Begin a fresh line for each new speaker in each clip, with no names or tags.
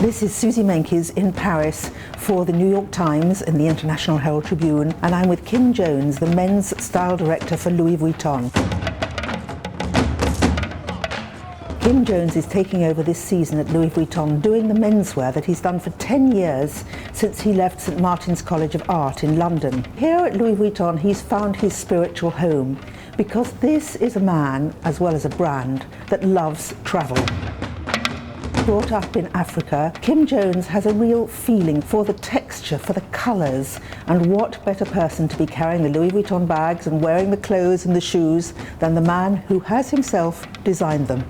This is Suzy Menkes in Paris for the New York Times and the International Herald Tribune, and I'm with Kim Jones, the men's style director for Louis Vuitton. Kim Jones is taking over this season at Louis Vuitton, doing the menswear that he's done for 10 years since he left St Martin's College of Art in London. Here at Louis Vuitton, he's found his spiritual home, because this is a man, as well as a brand, that loves travel. Brought up in Africa, Kim Jones has a real feeling for the texture, for the colours, and what better person to be carrying the Louis Vuitton bags and wearing the clothes and the shoes than the man who has himself designed them.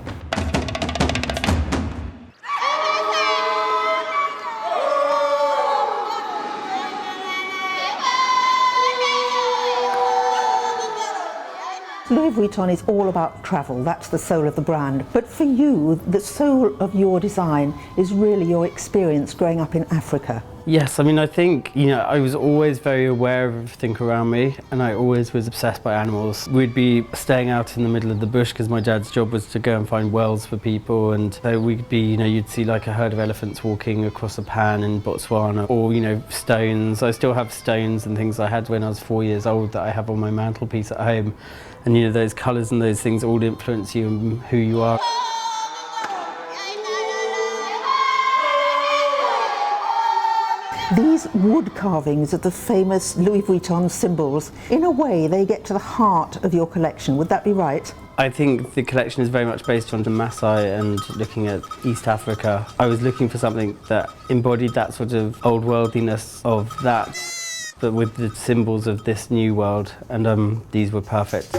Louis Vuitton is all about travel, that's the soul of the brand. But for you, the soul of your design is really your experience growing up in Africa.
Yes, I mean, I think, I was always very aware of everything around me, and I always was obsessed by animals. We'd be staying out in the middle of the bush because my dad's job was to go and find wells for people, and so we'd be, you'd see like a herd of elephants walking across a pan in Botswana, or, stones. I still have stones and things I had when I was 4 years old that I have on my mantelpiece at home. And those colours and those things all influence you and who you are.
These wood carvings of the famous Louis Vuitton symbols, in a way they get to the heart of your collection, would that be right?
I think the collection is very much based on the Maasai and looking at East Africa. I was looking for something that embodied that sort of old worldliness of that, but with the symbols of this new world, and these were perfect.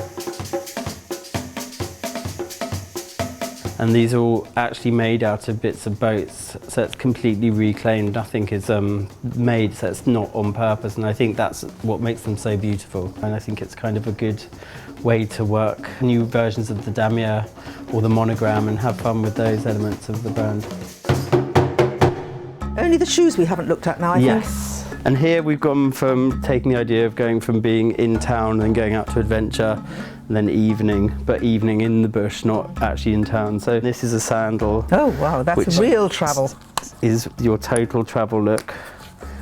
And these are all actually made out of bits of boats, so it's completely reclaimed. Nothing is made, so it's not on purpose, and I think that's what makes them so beautiful. And I think it's kind of a good way to work new versions of the damier or the monogram and have fun with those elements of the brand.
Only the shoes we haven't looked at now, I think.
Yes. And here we've gone from taking the idea of going from being in town and going out to adventure, and then evening, but evening in the bush, not actually in town. So this is a sandal.
Oh wow, that's real travel.
Is your total travel look,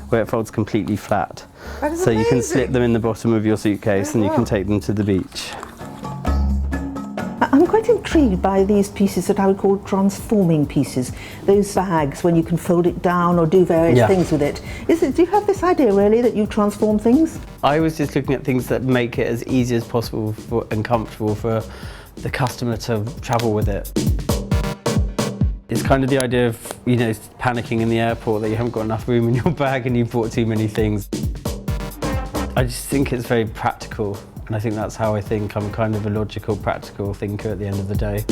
where it folds completely flat.
That is
so
amazing.
You can slip them in the bottom of your suitcase and you can take them to the beach.
I'm quite intrigued by these pieces that I would call transforming pieces. Those bags when you can fold it down or do various things with it. Do you have this idea really that you transform things?
I was just looking at things that make it as easy as possible and comfortable for the customer to travel with it. It's kind of the idea of, panicking in the airport that you haven't got enough room in your bag and you've bought too many things. I just think it's very practical. And I think that's how I think. I'm kind of a logical, practical thinker at the end of the day.